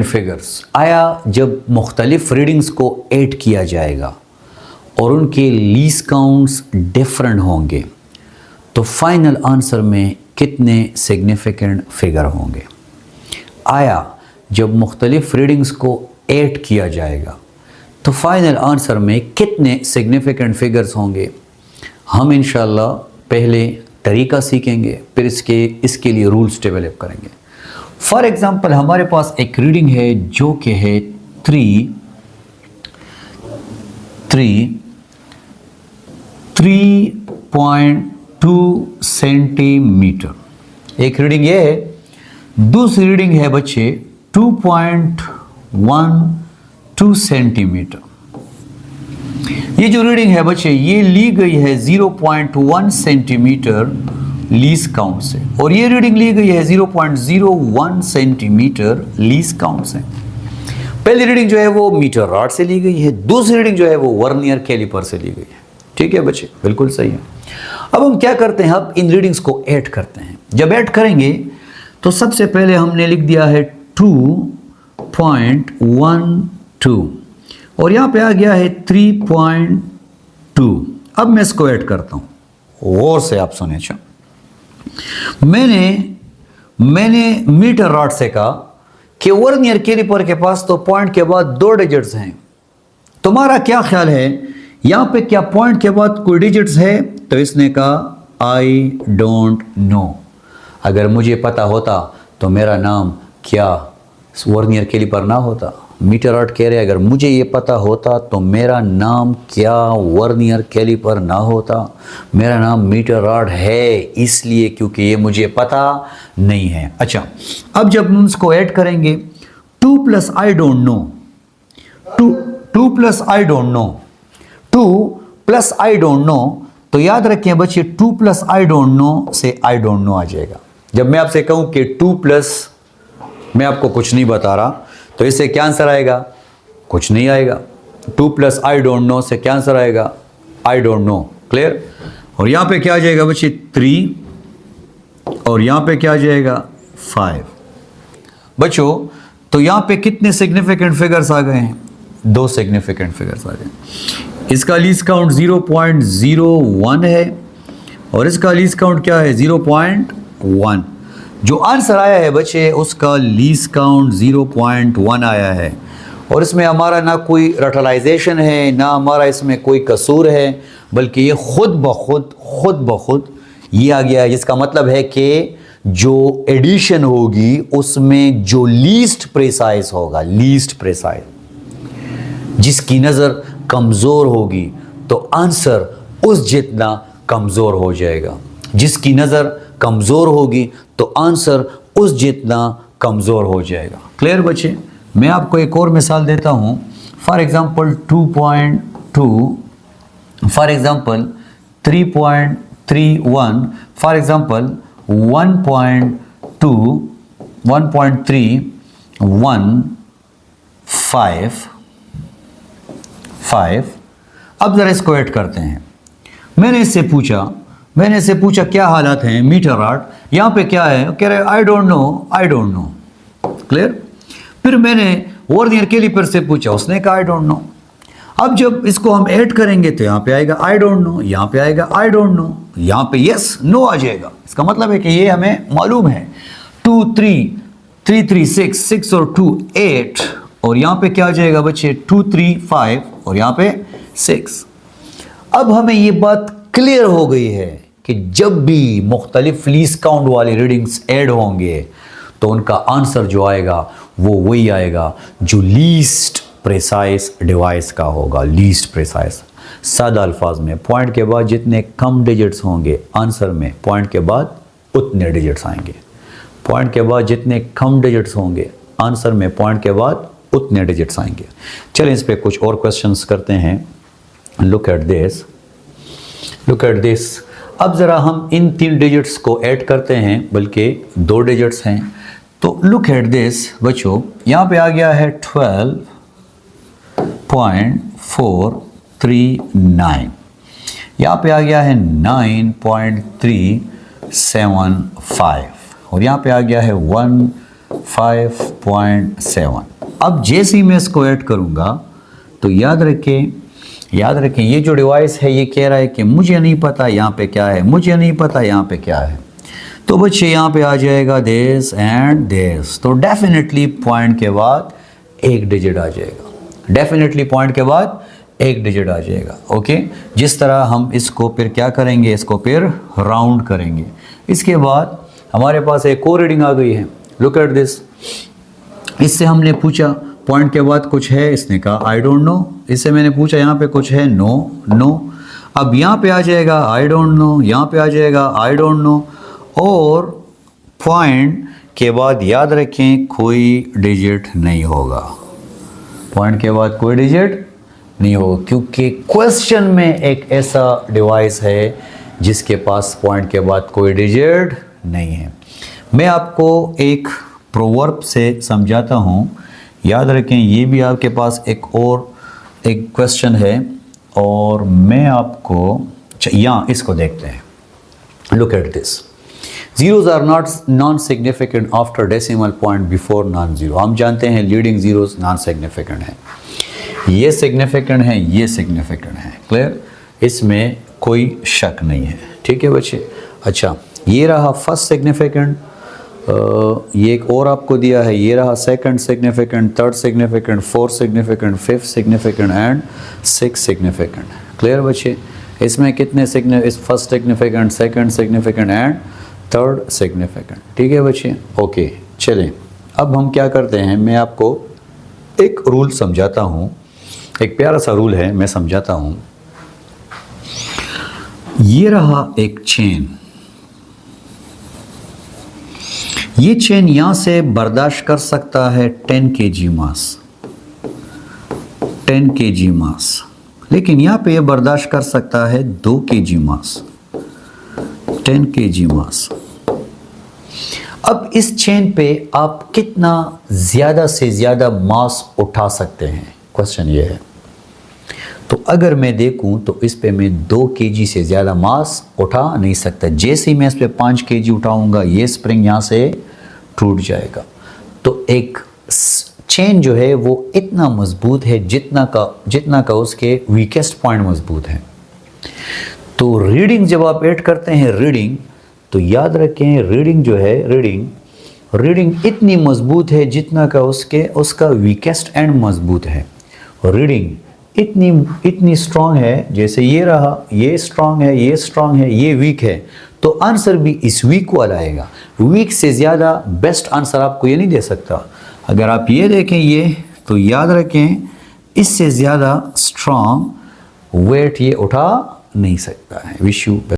Figures आया जब मुख्तलिफ रीडिंग्स को ऐड किया जाएगा और उनके लीस्ट काउंट्स डिफरेंट होंगे तो फाइनल आंसर में कितने सिग्निफिकेंट फिगर होंगे। आया जब मुख्तलिफ रीडिंग्स को ऐड किया जाएगा तो फाइनल आंसर में कितने सिग्निफिकेंट फिगर्स होंगे। हम इंशाल्लाह पहले तरीका सीखेंगे, फिर इसके लिए रूल्स डेवलप करेंगे। फॉर एग्ज़ाम्पल हमारे पास एक रीडिंग है जो कि है 3.2 सेंटीमीटर एक रीडिंग ये है। दूसरी रीडिंग है बच्चे 2.12 सेंटीमीटर। ये जो रीडिंग है बच्चे ये ली गई है 0.1 सेंटीमीटर लीस्ट काउंट से और ये रीडिंग ली गई है 0.01 सेंटीमीटर लीस्ट काउंट से। पहली रीडिंग जो है वो मीटर रॉड से ली गई है, दूसरी रीडिंग जो है वो वर्नियर कैलिपर से ली गई है। ठीक है बच्चे, बिल्कुल सही है। अब हम क्या करते हैं, अब इन रीडिंग्स को ऐड करते हैं। जब ऐड करेंगे तो सबसे पहले हमने लिख दिया है 2.12 और यहाँ पे आ गया है 3.2। अब मैं इसको ऐड करता हूँ, गौर से आप सुने। मैंने मीटर रॉड से कहा कि वर्नियर कैलिपर के पास तो पॉइंट के बाद 2 डिजिट्स हैं। तुम्हारा क्या ख्याल है, यहाँ पे क्या पॉइंट के बाद कोई डिजिट्स है? तो इसने कहा आई डोंट नो। अगर मुझे पता होता तो मेरा नाम क्या वर्नियर कैलिपर ना होता। मीटर रॉड कह रहे अगर मुझे ये पता होता तो मेरा नाम क्या वर्नियर कैलिपर ना होता। मेरा नाम मीटर रॉड है इसलिए क्योंकि ये मुझे पता नहीं है। अच्छा, अब जब हम इसको ऐड करेंगे 2 plus I don't know, 2 plus I don't know, 2 plus I don't know, तो याद रखें बच्चे 2 प्लस आई डोंट नो से आई डोंट नो आ जाएगा। जब मैं आपसे कहूं कि 2 प्लस, मैं आपको कुछ नहीं बता रहा, तो इससे क्या आंसर आएगा? कुछ नहीं आएगा। 2 प्लस आई डोंट नो से क्या आंसर आएगा? I don't know. क्लियर? और यहां पे क्या आ जाएगा बच्चे? 3 और यहां पे क्या आ जाएगा? 5। बच्चों तो यहां पे कितने सिग्निफिकेंट फिगर्स आ गए हैं? 2 सिग्निफिकेंट फिगर्स आ गए। इसका लीस्ट काउंट 0.01 है और इसका लीस्ट काउंट क्या है? 0.1। जो आंसर आया है बच्चे उसका लीस्ट काउंट 0.1 आया है और इसमें हमारा ना कोई रटलाइजेशन है, ना हमारा इसमें कोई कसूर है, बल्कि ये खुद ब खुद ये आ गया है। जिसका मतलब है कि जो एडिशन होगी उसमें जो लीस्ट प्रिसाइज होगा, लीस्ट प्रिसाइज, जिसकी नज़र कमज़ोर होगी तो आंसर उस जितना कमज़ोर हो जाएगा। जिसकी नज़र कमज़ोर होगी तो आंसर उस जितना कमज़ोर हो जाएगा। क्लियर बच्चे? मैं आपको एक और मिसाल देता हूँ। For example 2.2, for example 3.31, for example 1.2, 1.3, 1.5। अब ज़रा इसको ऐड करते हैं। मैंने इससे पूछा क्या हालात हैं मीटर रॉड, यहाँ पे क्या है? कह रहे I don't know, I don't know. Clear? फिर मैंने वर्नियर कैलिपर से पूछा, उसने कहा आई डोंट नो। अब जब इसको हम ऐड करेंगे तो यहाँ पे आएगा आई डोंट नो, यहाँ पे आएगा आई डोंट नो, यहाँ पे यस नो आ जाएगा। इसका मतलब है कि ये हमें मालूम है। 2 3 3 3 6 और 2 8 और यहाँ पे क्या आ जाएगा बच्चे? 2 3 5 और यहाँ पे 6। अब हमें ये बात क्लियर हो गई है कि जब भी मुख्तलिफ लीस्ट काउंट वाले रीडिंग्स ऐड होंगे तो उनका आंसर जो आएगा वो वही आएगा जो लीस्ट प्रिसाइज डिवाइस का होगा। लीस्ट प्रिसाइज, सादा अल्फाज में पॉइंट के बाद जितने कम डिजिट्स होंगे आंसर में पॉइंट के बाद उतने डिजिट्स आएंगे। पॉइंट के बाद जितने कम डिजिट्स होंगे आंसर में पॉइंट के बाद उतने डिजिट्स आएंगे। चलिए इस पे कुछ और क्वेश्चंस करते हैं। Look at this, look at this. अब ज़रा हम इन 3 डिजिट्स को ऐड करते हैं, बल्कि 2 डिजिट्स हैं। तो लुक एट दिस बच्चों, यहाँ पे आ गया है 12.439, यहाँ पे आ गया है 9.375 और यहाँ पे आ गया है 1 5.7। अब जैसे ही मैं इसको ऐड करूँगा तो याद रखें ये जो डिवाइस है ये कह रहा है कि मुझे नहीं पता यहाँ पे क्या है, मुझे नहीं पता यहाँ पे क्या है। तो बच्चे यहाँ पे आ जाएगा दिस एंड दिस, तो डेफिनेटली पॉइंट के बाद एक डिजिट आ जाएगा, डेफिनेटली पॉइंट के बाद एक डिजिट आ जाएगा। ओके, जिस तरह हम इसको फिर क्या करेंगे, इसको फिर राउंड करेंगे। इसके बाद हमारे पास एक और रीडिंग आ गई है, लुक एट दिस। इससे हमने पूछा पॉइंट के बाद कुछ है, इसने कहा आई डोंट नो। इससे मैंने पूछा यहाँ पे कुछ है, नो। अब यहाँ पे आ जाएगा आई डोंट नो, यहाँ पे आ जाएगा आई डोंट नो, और पॉइंट के बाद याद रखें कोई डिजिट नहीं होगा, पॉइंट के बाद कोई डिजिट नहीं होगा, क्योंकि क्वेश्चन में एक ऐसा डिवाइस है जिसके पास पॉइंट के बाद कोई डिजिट नहीं है। मैं आपको एक प्रोवर्ब से समझाता हूँ, याद रखें। ये भी आपके पास एक और एक क्वेश्चन है, और मैं आपको यहाँ इसको देखते हैं। Look at this, zeros are not non-significant after decimal point before non-zero। हम जानते हैं लीडिंग जीरोस नॉन सिग्निफिकेंट है, ये सिग्निफिकेंट है, ये सिग्निफिकेंट है, क्लियर, इसमें कोई शक नहीं है। ठीक है बच्चे। अच्छा, ये रहा फर्स्ट सिग्निफिकेंट, ये एक और आपको दिया है, ये रहा second significant, third significant, fourth significant, fifth significant and six significant. Clear बच्चे, इसमें कितने इस first significant, second significant and third significant. ठीक है बच्चे, ओके। चलें, अब हम क्या करते हैं, मैं आपको एक रूल समझाता हूँ, एक प्यारा सा रूल है, मैं समझाता हूँ। ये रहा एक चेन, ये चेन यहां से बर्दाश्त कर सकता है 10 kg मास, 10 kg मास, लेकिन यहां पे ये बर्दाश्त कर सकता है 2 kg मास, 10 kg मास। अब इस चेन पे आप कितना ज़्यादा से ज़्यादा मास उठा सकते हैं, क्वेश्चन ये है। तो अगर मैं देखूं तो इस पे मैं 2 kg से ज़्यादा मास उठा नहीं सकता। जैसे ही मैं इस पे 5 kg उठाऊंगा, ये स्प्रिंग यहाँ से टूट जाएगा। तो एक चेन जो है वो इतना मजबूत है जितना का उसके वीकेस्ट पॉइंट मजबूत है। तो रीडिंग जब आप ऐड करते हैं रीडिंग, तो याद रखें रीडिंग जो है, रीडिंग इतनी मजबूत है जितना का उसका वीकेस्ट एंड मजबूत है। रीडिंग इतनी स्ट्रांग है, जैसे ये रहा, ये स्ट्रांग है, ये स्ट्रांग है, ये वीक है, तो आंसर भी इस वीक वाला आएगा। वीक से ज़्यादा बेस्ट आंसर आपको ये नहीं दे सकता। अगर आप ये देखें ये, तो याद रखें इससे ज़्यादा स्ट्रांग वेट ये उठा नहीं सकता है। Wish you